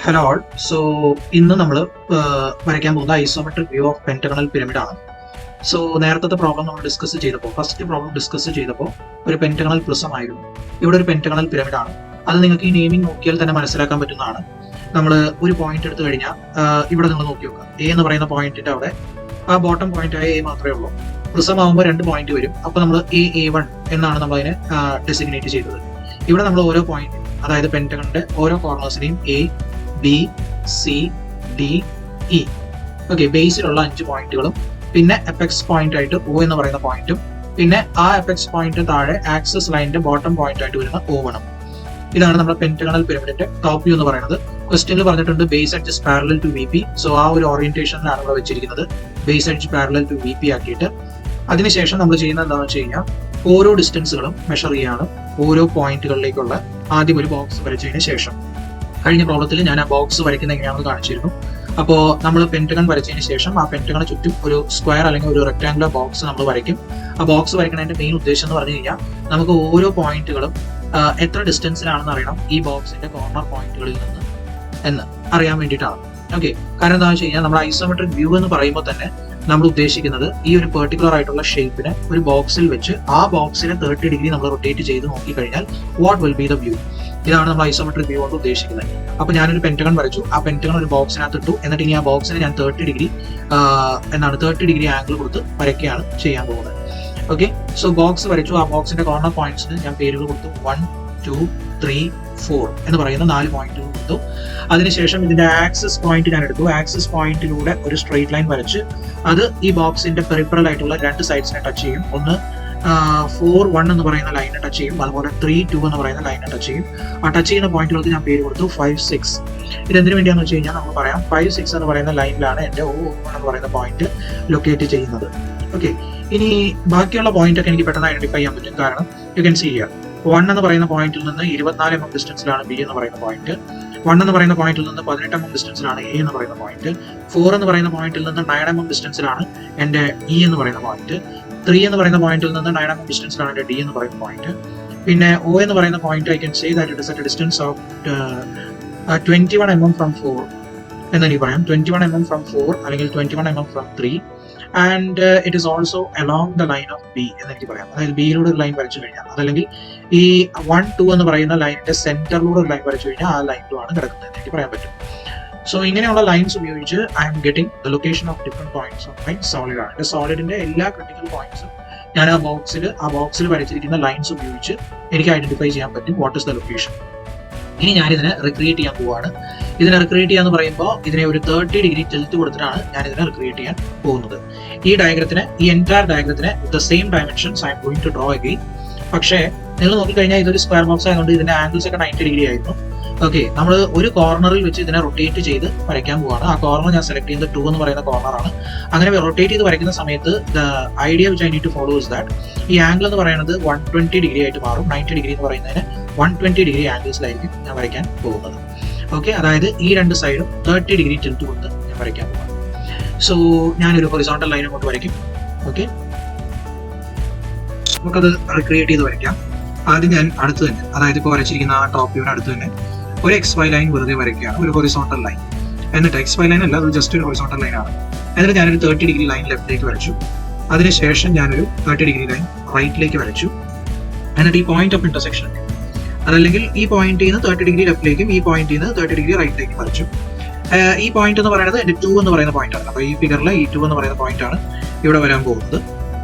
Hello all. So ഇന്ന് നമ്മൾ വരയ്ക്കാൻ പോകുന്ന isometric view of pentagonal pyramid ആണ്. സോ നേരത്തെ പ്രോബ്ലം നമ്മൾ ഡിസ്കസ് ചെയ്തപ്പോൾ ഫസ്റ്റ് പ്രോബ്ലം ഡിസ്കസ് ചെയ്തപ്പോൾ ഒരു പെന്റഗണൽ പ്രിസം ആയിരുന്നു. ഇവിടെ ഒരു പെന്റഗണൽ പിരമിഡ് ആണ്. അത് നിങ്ങൾക്ക് ഈ നെയിമിംഗ് നോക്കിയാൽ തന്നെ മനസ്സിലാക്കാൻ പറ്റുന്നതാണ്. നമ്മൾ ഒരു പോയിന്റ് എടുത്തു കഴിഞ്ഞാൽ ഇവിടെ നിങ്ങൾ നോക്കി നോക്കുക, എ എന്ന് പറയുന്ന പോയിന്റിന്റെ അവിടെ ആ ബോട്ടം പോയിന്റ് ആയ എ മാത്രമേ ഉള്ളൂ. പ്രിസം ആകുമ്പോൾ 2 പോയിന്റ് വരും. അപ്പോൾ നമ്മൾ A1 എന്നാണ് നമ്മൾ അതിനെ ഡെസിഗ്നേറ്റ് ചെയ്തത്. ഇവിടെ നമ്മൾ ഓരോ പോയിന്റ്, അതായത് പെന്റഗണിന്റെ ഓരോ കോർണേഴ്സിനെയും A, B, C, D, E, okay, ബേസിലുള്ള 5 പോയിന്റുകളും പിന്നെ എപെക്സ് പോയിന്റ് ആയിട്ട് O എന്ന് പറയുന്ന പോയിന്റും പിന്നെ ആ എപെക്സ് പോയിന്റ് താഴെ ആക്സിസ് ലൈനിന്റെ ബോട്ടം പോയിന്റ് ആയിട്ട് വരുന്ന O1. ഇതാണ് നമ്മുടെ പെന്റഗണൽ പിരമിഡിന്റെ ടോപ്പ് വ്യൂ എന്ന് പറയുന്നത്. ക്വസ്റ്റ്യനിൽ പറഞ്ഞിട്ടുണ്ട് base edge parallel to V P. So ആ ഒരു ഓറിയന്റേഷനിലാണ് നമ്മൾ വെച്ചിരിക്കുന്നത്, base edge parallel to V P ആക്കിയിട്ട്. അതിനുശേഷം നമ്മൾ ചെയ്യുന്നത് എന്താണെന്ന് വെച്ച് കഴിഞ്ഞാൽ ഓരോ ഡിസ്റ്റൻസുകളും മെഷർ ചെയ്യാണ് ഓരോ പോയിന്റുകളിലേക്കുള്ള ആദ്യം ഒരു ബോക്സ് വരച്ചതിന് ശേഷം. കഴിഞ്ഞ പ്രോബ്ലത്തിൽ ഞാൻ ആ ബോക്സ് വരയ്ക്കുന്ന എങ്ങനെയാണെന്ന് കാണിച്ചിരുന്നു. അപ്പോൾ നമ്മൾ പെന്റഗൺ വരച്ചതിന് ശേഷം ആ പെന്റഗണ് ചുറ്റും ഒരു സ്ക്വയർ അല്ലെങ്കിൽ ഒരു റെക്ടാങ്കുലർ ബോക്സ് നമ്മൾ വരയ്ക്കും. ആ ബോക്സ് വരയ്ക്കുന്നതിന്റെ മെയിൻ ഉദ്ദേശം എന്ന് പറഞ്ഞു കഴിഞ്ഞാൽ നമുക്ക് ഓരോ പോയിന്റുകളും എത്ര ഡിസ്റ്റൻസിലാണെന്ന് അറിയണം ഈ ബോക്സിന്റെ കോർണർ പോയിന്റുകളിൽ നിന്ന് എന്ന് അറിയാൻ വേണ്ടിയിട്ടാണ്. ഓക്കെ, കാരണം എന്താണെന്ന് വെച്ച് കഴിഞ്ഞാൽ നമ്മുടെ ഐസോമെട്രിക് വ്യൂ എന്ന് പറയുമ്പോൾ തന്നെ നമ്മൾ ഉദ്ദേശിക്കുന്നത് ഈ ഒരു പെർട്ടിക്കുലർ ആയിട്ടുള്ള ഷേപ്പിനെ ഒരു ബോക്സിൽ വെച്ച് ആ ബോക്സിനെ 30 ഡിഗ്രി നമ്മൾ റൊട്ടേറ്റ് ചെയ്ത് നോക്കിക്കഴിഞ്ഞാൽ what will be the view. ഇതാണ് നമ്മൾ ഐസോമെട്രിക് വ്യൂ കൊണ്ട് ഉദ്ദേശിക്കുന്നത്. അപ്പോൾ ഞാനൊരു പെന്റഗൺ വരച്ചു, ആ പെന്റഗൺ ഒരു ബോക്സിനകത്ത് ഇട്ടു, എന്നിട്ട് ഇനി ആ ബോക്സിനെ ഞാൻ 30 ഡിഗ്രി ആംഗിൾ കൊടുത്ത് വരയ്ക്കുകയാണ് ചെയ്യാൻ പോകുന്നത്. ഓക്കെ, സോ ബോക്സ് വരച്ചു. ആ ബോക്സിന്റെ കോർണർ പോയിന്റ്സിന് ഞാൻ പേരുകൾ കൊടുത്തു. 1, 2, 3, 4 എന്ന് പറയുന്ന 4 പോയിന്റുകൾ കൊടുത്തു. അതിനുശേഷം ഇതിന്റെ ആക്സിസ് പോയിന്റ് ഞാൻ എടുത്തു. ആക്സിസ് പോയിന്റിലൂടെ ഒരു സ്ട്രെയിറ്റ് ലൈൻ വരച്ച് അത് ഈ ബോക്സിന്റെ പെറിഫറൽ ആയിട്ടുള്ള 2 സൈഡ്സിനെ ടച്ച് ചെയ്യും. ഒന്ന് 4-1 എന്ന് പറയുന്ന ലൈനെ ടച്ച് ചെയ്യും, അതുപോലെ 3-2 എന്ന് പറയുന്ന ലൈനെ ടച്ച് ചെയ്യും. ആ ടച്ച് ചെയ്യുന്ന പോയിന്റുകൾക്ക് ഞാൻ പേര് കൊടുത്തു 5-6. ഇതെന്തിനു വേണ്ടിയാണെന്ന് വെച്ച് കഴിഞ്ഞാൽ നമുക്ക് പറയാം 5-6 എന്ന് പറയുന്ന ലൈനിലാണ് എൻ്റെ O1 എന്ന് പറയുന്ന പോയിന്റ് ലൊക്കേറ്റ് ചെയ്യുന്നത്. ഓക്കെ, ഇനി ബാക്കിയുള്ള പോയിന്റ് ഒക്കെ എനിക്ക് പെട്ടെന്ന് ഐഡന്റിഫൈ ചെയ്യാൻ പറ്റും. കാരണം യു ക്യാൻ സീ ഹിയർ 1 എന്ന് പറയുന്ന പോയിന്റിൽ നിന്ന് 24 mm ഡിസ്റ്റൻസിലാണ് B എന്ന് പറയുന്ന പോയിന്റ്. 1 എന്ന് പറയുന്ന പോയിന്റിൽ നിന്ന് 18 mm ഡിസ്റ്റൻസിലാണ് A എന്ന് പറയുന്ന പോയിന്റ്. 4 എന്ന് പറയുന്ന പോയിന്റിൽ നിന്ന് 9 mm ഡിസ്റ്റൻസിലാണ് എൻ്റെ E എന്ന് പറയുന്ന പോയിന്റ്. 3 എന്ന് പറയുന്ന പോയിന്റിൽ നിന്ന് 9 mm ഡിസ്റ്റൻസിലാണ് എൻ്റെ D എന്ന് പറയുന്ന പോയിന്റ്. പിന്നെ O എന്ന് പറയുന്ന point I can say that it is at A distance of 21 mm from 4 എന്ന് എനിക്ക് പറയാം. 21 mm ഫ്രം 4 അല്ലെങ്കിൽ 21 mm from 3 and it is also along the line of B എന്ന് എനിക്ക് പറയാം. അതായത് ബിയിലൂടെ ഒരു ലൈൻ വരച്ചു കഴിഞ്ഞാൽ, അതല്ലെങ്കിൽ ഈ 1-2 എന്ന് പറയുന്ന ലൈനിന്റെ സെന്ററിലൂടെ ഒരു ലൈൻ വരച്ചു കഴിഞ്ഞാൽ ആ ലൈനിലുമാണ് കിടക്കുന്നത് എന്ന് എനിക്ക് പറയാൻ പറ്റും. സോ ഇങ്ങനെയുള്ള ലൈൻസ് ഉപയോഗിച്ച് I am getting the location of different points of my solid ആണ്. എൻ്റെ സോളിഡിന്റെ എല്ലാ ക്രിട്ടിക്കൽ പോയിന്റ്സും ഞാൻ ആ ബോക്സിൽ വരച്ചിരിക്കുന്ന ലൈൻസ് ഉപയോഗിച്ച് എനിക്ക് ഐഡന്റിഫൈ ചെയ്യാൻ പറ്റും വാട്ട് ഇസ് ദ ലൊക്കേഷൻ. ഇനി ഞാൻ ഇതിനെ റിക്രിയേറ്റ് ചെയ്യാൻ പോവാണ്. ഇതിനെ റിക്രിയേറ്റ് ചെയ്യാന്ന് പറയുമ്പോൾ ഇതിനെ ഒരു 30 ഡിഗ്രി ടിൽറ്റ് കൊടുത്തിട്ടാണ് ഞാൻ ഇതിനെ റിക്രിയേറ്റ് ചെയ്യാൻ പോകുന്നത്. ഈ എൻറ്റയർ ഡയഗ്രത്തിന് the same dimensions I'm going to draw again. പക്ഷേ നിങ്ങൾ നോക്കിക്കഴിഞ്ഞാൽ ഇതൊരു സ്ക്വയർ ബോക്സ് ആയതുകൊണ്ട് ഇതിന്റെ ആംഗിൾസ് ഒക്കെ 90 ഡിഗ്രി ആയിരുന്നു. ഓക്കെ, നമ്മൾ ഒരു കോർണറിൽ വെച്ച് ഇതിനെ റൊട്ടേറ്റ് ചെയ്ത് വരയ്ക്കാൻ പോവാണ്. ആ കോർണർ ഞാൻ സെലക്ട് ചെയ്യുന്നത് 2 എന്ന് പറയുന്ന കോർണറാണ്. അങ്ങനെ റൊട്ടേറ്റ് ചെയ്ത് വരയ്ക്കുന്ന സമയത്ത് the idea which I need to follow is that ഈ ആംഗിൾ എന്ന് പറയുന്നത് 120 ഡിഗ്രി ആയിട്ട് മാറും. 90 ഡിഗ്രി എന്ന് പറയുന്നതിന് 120 ഡിഗ്രി ആംഗിൾസിലായിരിക്കും ഞാൻ വരയ്ക്കാൻ പോകുന്നത്. ഓക്കെ, അതായത് ഈ 2 സൈഡും 30 ഡിഗ്രി ടിൽറ്റ് കൊണ്ട് ഞാൻ വരയ്ക്കാൻ പോവാണ്. സോ ഞാനൊരു ഹൊറിസോണ്ടൽ ലൈൻ കൊണ്ട് വരയ്ക്കും. ഓക്കെ, നമുക്കത് റിക്രിയേറ്റ് ചെയ്ത് വരയ്ക്കാം. ആദ്യം ഞാൻ അടുത്ത് തന്നെ, അതായത് ഇപ്പോൾ വരച്ചിരിക്കുന്ന ആ ടോപ്പ് വ്യൂവിന് അടുത്ത് തന്നെ ഒരു XY ലൈൻ വെറുതെ വരയ്ക്കുകയാണ്, ഒരു ഹൊറിസോണ്ടൽ ലൈൻ. എന്നിട്ട് XY ലൈൻ അല്ല, അത് ജസ്റ്റ് ഒരു ഹൊറിസോണ്ടൽ ലൈൻ ആണ്. എന്നിട്ട് ഞാനൊരു 30 ഡിഗ്രി ലൈൻ ലെഫ്റ്റിലേക്ക് വരച്ചു. അതിനുശേഷം ഞാനൊരു 30 ഡിഗ്രി ലൈൻ റൈറ്റിലേക്ക് വരച്ചു. എന്നിട്ട് ഈ പോയിന്റ് ഓഫ് ഇന്റർസെക്ഷൻ, അതല്ലെങ്കിൽ ഈ പോയിന്റിൽ നിന്ന് 30 ഡിഗ്രി ലെഫ്റ്റിലേക്കും ഈ പോയിന്റിൽ നിന്ന് 30 ഡിഗ്രി റൈറ്റിലേക്കും വരച്ചു. ഈ പോയിന്റ് എന്ന് പറയുന്നത് എൻ്റെ 2 എന്ന് പറയുന്ന പോയിന്റ് ആണ്. അപ്പോൾ ഈ ഫിഗറിൽ ഈ 2 എന്ന് പറയുന്ന പോയിന്റ് ആണ് ഇവിടെ വരാൻ പോകുന്നത്.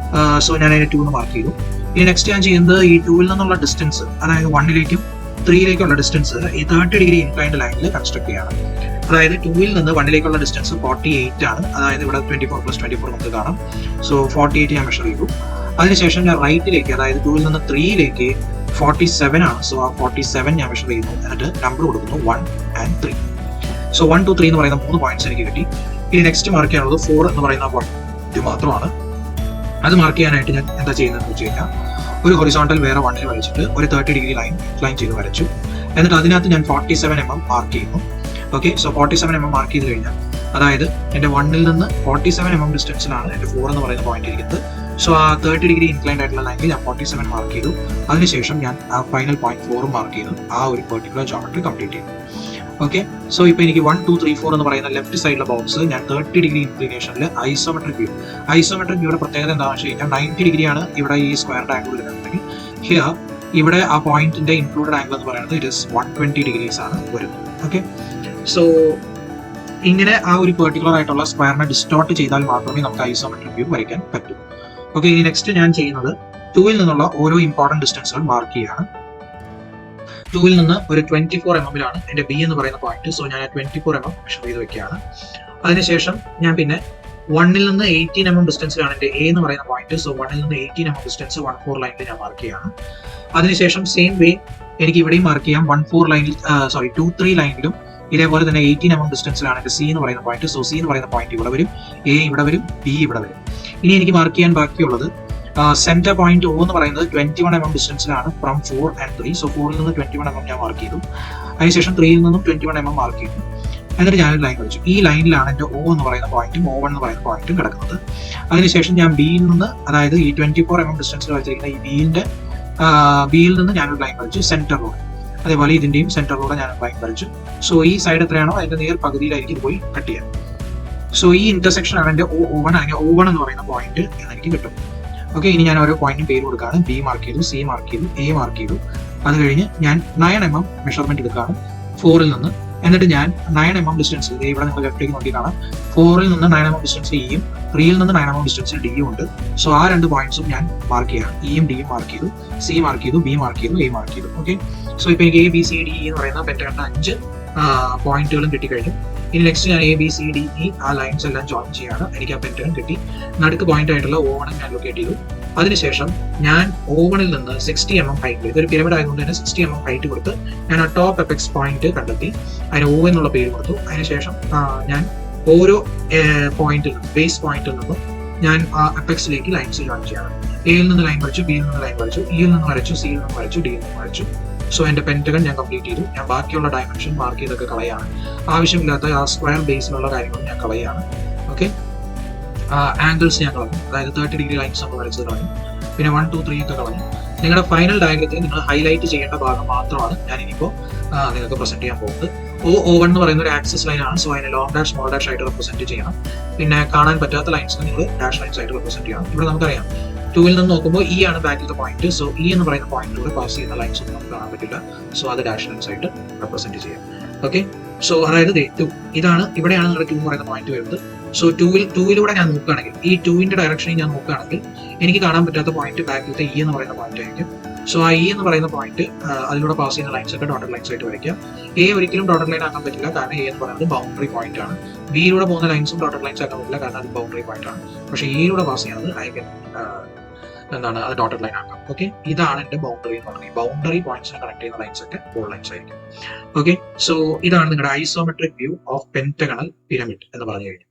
സോ ഞാൻ അതിന് 2 എന്ന് മാർക്ക് ചെയ്തു. ഇനി നെക്സ്റ്റ് ഞാൻ ചെയ്യുന്നത് ഈ 2-ൽ നിന്നുള്ള ഡിസ്റ്റൻസ്, അതായത് 1-ലേക്കും 3-ലേക്കുള്ള ഡിസ്റ്റൻസ് ഈ 30 ഡിഗ്രി ഇൻക്ലൈൻഡ് ലൈനിൽ കൺസ്ട്രക്ട് ചെയ്യണം. അതായത് 2-ൽ നിന്ന് 1-ലേക്കുള്ള ഡിസ്റ്റൻസ് 48 ആണ്. അതായത് ഇവിടെ 24 + 24 നമുക്ക് കാണാം. സോ 48 ഞാൻ മെഷർ ചെയ്തു. അതിനുശേഷം ഞാൻ റൈറ്റിലേക്ക്, അതായത് 2-ൽ നിന്ന് 3-ലേക്ക് 47 ആണ്. സോ ആ 47 ഞാൻ മെഷർ ചെയ്യുന്നു. എന്നിട്ട് നമ്പർ കൊടുക്കുന്നു 1 and 3. സോ 1, 2, 3 എന്ന് പറയുന്ന 3 പോയിന്റ്സ് എനിക്ക് കിട്ടി. ഇനി നെക്സ്റ്റ് മാർക്ക് ചെയ്യാനുള്ളത് 4 എന്ന് പറയുന്ന പോയിന്റ് മാത്രമാണ്. അത് മാർക്ക് ചെയ്യാനായിട്ട് ഞാൻ എന്താ ചെയ്യുന്നതെന്ന് വെച്ച് കഴിഞ്ഞാൽ ഒരു ഹൊറിസോണ്ടൽ വേറെ 1-ൽ വരച്ചിട്ട് ഒരു 30 ഡിഗ്രി ലൈൻ ഇൻക്ലൈൻ ചെയ്ത് വരച്ചു. എന്നിട്ട് അതിനകത്ത് ഞാൻ 47 mm മാർക്ക് ചെയ്യുന്നു. ഓക്കെ, സോ 47 mm മാർക്ക് ചെയ്ത് കഴിഞ്ഞാൽ, അതായത് എൻ്റെ 1-ൽ നിന്ന് 47 mm ഡിസ്റ്റൻസിലാണ് എൻ്റെ 4 എന്ന് പറയുന്ന പോയിന്റ് ഇരിക്കുന്നത്. സോ ആ 30 ഡിഗ്രി ഇൻക്ലൈൻഡ് ആയിട്ടുള്ള ലൈനിൽ ഞാൻ 47 മാർക്ക് ചെയ്തു. അതിനുശേഷം ഞാൻ ആ ഫൈനൽ പോയിന്റ് 4 മാർക്ക് ചെയ്തു. ആ ഒരു പെർട്ടിക്കുലർ ജോമെട്രി കംപ്ലീറ്റ് ചെയ്തു. ഓക്കെ, സോ ഇപ്പോൾ എനിക്ക് 1 2 3 4 എന്ന് പറയുന്ന ലെഫ്റ്റ് സൈഡിലെ ബോക്സ് ഞാൻ 30 ഡിഗ്രി ഇൻക്ലിനേഷനിൽ ഐസോമെട്രിക് വ്യൂയുടെ പ്രത്യേകത എന്താണെന്ന് വെച്ച് കഴിഞ്ഞാൽ 90 ഡിഗ്രിയാണ് ഇവിടെ ഈ സ്ക്വയറിന്റെ ആംഗിൾ വരുന്നുണ്ടെങ്കിൽ ഹിയർ ഇവിടെ ആ പോയിന്റിന്റെ ഇൻക്ലൂഡഡ് ആംഗിൾ എന്ന് പറയുന്നത് ഇറ്റ് ഇസ് 120 ഡിഗ്രീസ് ആണ് വരുന്നത്. ഓക്കെ, സോ ഇങ്ങനെ ആ ഒരു പെർട്ടിക്കുലർ ആയിട്ടുള്ള സ്ക്വയറിനെ ഡിസ്റ്റോർട്ട് ചെയ്താൽ മാത്രമേ നമുക്ക് ഐസോമെട്രിക് വ്യൂ വരയ്ക്കാൻ പറ്റൂ. ഓക്കെ, ഇനി നെക്സ്റ്റ് ഞാൻ ചെയ്യുന്നത് 2-ൽ നിന്നുള്ള ഓരോ ഇമ്പോർട്ടന്റ് ഡിസ്റ്റൻസുകൾ മാർക്ക് ചെയ്യുകയാണ്. 2-ൽ നിന്ന് ഒരു 24 mm എന്റെ ബി എന്ന് പറയുന്ന പോയിന്റ്. സോ ഞാൻ 24 mm മെഷർ ചെയ്ത് വെക്കുകയാണ്. അതിനുശേഷം ഞാൻ പിന്നെ 1-ൽ നിന്ന് 18 mm ഡിസ്റ്റൻസിലാണ് എന്റെ എ എന്ന് പറയുന്ന പോയിന്റ്. സോ 1-ൽ നിന്ന് 18 mm ഡിസ്റ്റൻസ് 1-4 ലൈനിൽ ഞാൻ മാർക്ക് ചെയ്യുകയാണ്. അതിനുശേഷം സെയിം വേ എനിക്ക് ഇവിടെയും മാർക്ക് ചെയ്യാം. 1-4 ലൈനിൽ 2-3 ലൈനിലും ഇതേപോലെ തന്നെ 18 mm ഡിസ്റ്റൻസിലാണ് എന്റെ സി എന്ന് പറയുന്ന പോയിന്റ്. സോ സി എന്ന് പറയുന്ന പോയിന്റ് ഇവിടെ വരും, എ ഇവിടെ വരും, ബി ഇവിടെ വരും. ഇനി എനിക്ക് മാർക്ക് ചെയ്യാൻ ബാക്കിയുള്ളത് സെന്റർ പോയിന്റ് ഒ എന്ന് പറയുന്നത് 21 mm ഡിസ്റ്റൻസിലാണ് ഫ്രം 4 and 3. സോ 4-ൽ നിന്ന് 21 mm ഞാൻ മാർക്ക് ചെയ്തു. അതിനുശേഷം 3-ൽ നിന്നും 21 mm മാർക്ക് ചെയ്തു. എന്നിട്ട് ഞാനൊരു ലൈൻ വരച്ചു. ഈ ലൈനിലാണ് എൻ്റെ ഒ എന്ന് പറയുന്ന പോയിന്റും O1 എന്ന് പറയുന്ന പോയിന്റും കിടക്കുന്നത്. അതിനുശേഷം ഞാൻ ബിയിൽ നിന്ന്, അതായത് ഈ 24 mm ഡിസ്റ്റൻസിൽ വരച്ചിരിക്കുന്ന ഈ ബിയിൽ നിന്ന് ഞാനൊരു ലൈൻ വരച്ചു സെന്ററിലൂടെ. അതേപോലെ ഇതിന്റെയും സെന്ററിലൂടെ ഞാൻ ലൈൻ വരച്ചു. സോ ഈ സൈഡ് എത്രയാണോ അതിന്റെ നേർ പകുതിയിലായിരിക്കും ഇത് പോയി കട്ട് ചെയ്യാം. സോ ഈ ഇന്റർസെക്ഷൻ ആണ് എൻ്റെ O1 എന്ന് പറയുന്ന പോയിന്റ് എന്ന് എനിക്ക് കിട്ടും. ഓക്കെ, ഇനി ഞാൻ ഓരോ പോയിന്റും പേര് കൊടുക്കുകയാണ്. ബി മാർക്ക് ചെയ്തു, സി മാർക്ക് ചെയ്തു, എ മാർക്ക് ചെയ്തു. അത് കഴിഞ്ഞ് ഞാൻ 9 mm മെഷർമെന്റ് എടുക്കുകയാണ് 4-ൽ നിന്ന്. എന്നിട്ട് ഞാൻ 9 mm ഡിസ്റ്റൻസ്, ഇവിടെ നിങ്ങൾ ലെഫ്റ്റിലേക്ക് നോക്കി കാണാം, 4-ൽ നിന്ന് 9 mm ഡിസ്റ്റൻസ് ഇയും 3-ൽ നിന്ന് 9 mm ഡിസ്റ്റൻസിൽ ഡിയും ഉണ്ട്. സോ ആ രണ്ട് പോയിന്റ്സും ഞാൻ മാർക്ക് ചെയ്യണം. ഇയും ഡിയും മാർക്ക് ചെയ്തു, സി മാർക്ക് ചെയ്തു, ബി മാർക്ക് ചെയ്തു, എ മാർക്ക് ചെയ്തു. ഓക്കെ, സോ ഇപ്പൊ എനിക്ക് എ ബി സി ഡി എന്ന് പറയുന്ന പെന്റഗണിന്റെ 5 പോയിന്റുകളും കിട്ടിക്കഴിഞ്ഞു. ഇനി നെക്സ്റ്റ് ഞാൻ A B C D E ആ ലൈൻസ് എല്ലാം ജോയിൻ ചെയ്യാണ്. എനിക്ക് ആ പെന്റഗൺ കിട്ടി. നടുക്ക് പോയിന്റ് ആയിട്ടുള്ള O1 ഞാൻ ലൊക്കേറ്റ് ചെയ്തു. അതിനുശേഷം ഞാൻ O1-ൽ നിന്ന് 60 mm ഹൈറ്റ്, ഇതൊരു പിരമിഡ് ആയതുകൊണ്ട് തന്നെ 60 mm ഹൈറ്റ് കൊടുത്ത് ഞാൻ ആ ടോപ്പ് എപെക്സ് പോയിന്റ് കണ്ടെത്തി. അതിന് O എന്നുള്ള പേര് കൊടുത്തു. അതിനുശേഷം ഞാൻ ഓരോ പോയിന്റിൽ നിന്നും, ബേസ് പോയിന്റിൽ നിന്നും ഞാൻ ആ എപെക്സിലേക്ക് ലൈൻസ് ജോയിൻ ചെയ്യണം. എയിൽ നിന്ന് ലൈൻ വരച്ചു, ബിയിൽ നിന്ന് ലൈൻ വരച്ചു, ഇയിൽ നിന്ന് വരച്ചു, സിയിൽ നിന്ന് വരച്ചു, ഡിയിൽ നിന്ന് വരച്ചു. സോ എന്റെ പെന്റഗൺ ഞാൻ കംപ്ലീറ്റ് ചെയ്തു. ഞാൻ ബാക്കിയുള്ള ഡയമെൻഷൻ മാർക്ക് ചെയ്തൊക്കെ കളയാണ്. ആവശ്യമില്ലാത്ത ആ സ്ക്വയർ ബേസിലുള്ള കാര്യങ്ങൾ ഞാൻ കളയാണ്. ഓക്കെ, ആംഗിൾസ് ഞാൻ കളഞ്ഞു, അതായത് 30 ഡിഗ്രി ലൈൻസ് നമ്മൾ വരച്ചത് കളഞ്ഞു. പിന്നെ 1 2 3 ഒക്കെ കളഞ്ഞു. നിങ്ങളുടെ ഫൈനൽ ഡയഗ്രത്തിൽ നിങ്ങൾ ഹൈലൈറ്റ് ചെയ്യേണ്ട ഭാഗം മാത്രമാണ് ഞാൻ ഇനിയിപ്പോൾ നിങ്ങൾക്ക് പ്രസന്റ് ചെയ്യാൻ പോകുന്നത്. O1 എന്ന് പറയുന്ന ഒരു ആക്സിസ് ലൈൻ ആണ്. സോ അതിനെ ലോങ് ഡാഷ് സ്മോൾ ഡാഷ് ആയിട്ട് റെപ്രസെന്റ് ചെയ്യണം. പിന്നെ കാണാൻ പറ്റാത്ത ലൈൻസിന് നിങ്ങൾ ഡാഷ് ലൈൻസ് ആയിട്ട് റെപ്രസെന്റ് ചെയ്യണം. ഇവിടെ നമുക്കറിയാം 2-ൽ നിന്ന് നോക്കുമ്പോൾ ഇ ആണ് ബാക്കിലത്തെ പോയിന്റ്. സോ ഇ എന്ന് പറയുന്ന പോയിന്റിലൂടെ പാസ് ചെയ്യുന്ന ലൈൻസ് ഒന്നും നമുക്ക് കാണാൻ പറ്റില്ല. സോ അത് ഡാഷ് ലൈൻസ് ആയിട്ട് റെപ്രസെന്റ് ചെയ്യാം. ഓക്കെ, സോ അതായത് 2 ഇതാണ്, ഇവിടെയാണ് നിങ്ങളുടെ 2 എന്ന് പറയുന്ന പോയിന്റ് വരുന്നത്. സോ 2-ലൂടെ ഞാൻ നോക്കുകയാണെങ്കിൽ, ഈ 2-ന്റെ ഡയറക്ഷനിൽ ഞാൻ നോക്കുകയാണെങ്കിൽ എനിക്ക് കാണാൻ പറ്റാത്ത പോയിന്റ് ബാക്കിലത്തെ ഇ എന്ന് പറയുന്ന പോയിന്റ് ആയിരിക്കും. സോ ആ ഇ എന്ന് പറയുന്ന പോയിന്റ് അതിലൂടെ പാസ് ചെയ്യുന്ന ലൈൻസ് ഒക്കെ ഡോട്ടഡ് ലൈൻസ് ആയിട്ട് വരയ്ക്കാം. എ ഒരിക്കലും ഡോട്ടഡ് ലൈൻ ആക്കാൻ പറ്റില്ല, കാരണം എ എന്ന് പറയുന്നത് ബൗണ്ടറി പോയിന്റ് ആണ്. ബിയിലൂടെ പോകുന്ന ലൈൻസും ഡോട്ടഡ് ലൈൻസ് ആക്കാൻ പറ്റില്ല, കാരണം അത് ബൗണ്ടറി പോയിന്റ് ആണ്. പക്ഷേ ഇയിലൂടെ പാസ് ചെയ്യുന്നത് എന്താണ്, അത് ഡോട്ടഡ് ലൈൻ ആക്കാം. ഓക്കെ, ഇതാണ് എന്റെ ബൗണ്ടറി എന്ന് പറയുന്നത്. ബൗണ്ടറി പോയിന്റ്സിനെ കണക്ട് ചെയ്യുന്ന ലൈൻസ് ഒക്കെ ബോൾ ലൈൻസ് ആയിരിക്കും. ഓക്കെ, സോ ഇതാണ് നിങ്ങളുടെ isometric view of pentagonal pyramid എന്ന് പറഞ്ഞു കഴിഞ്ഞു.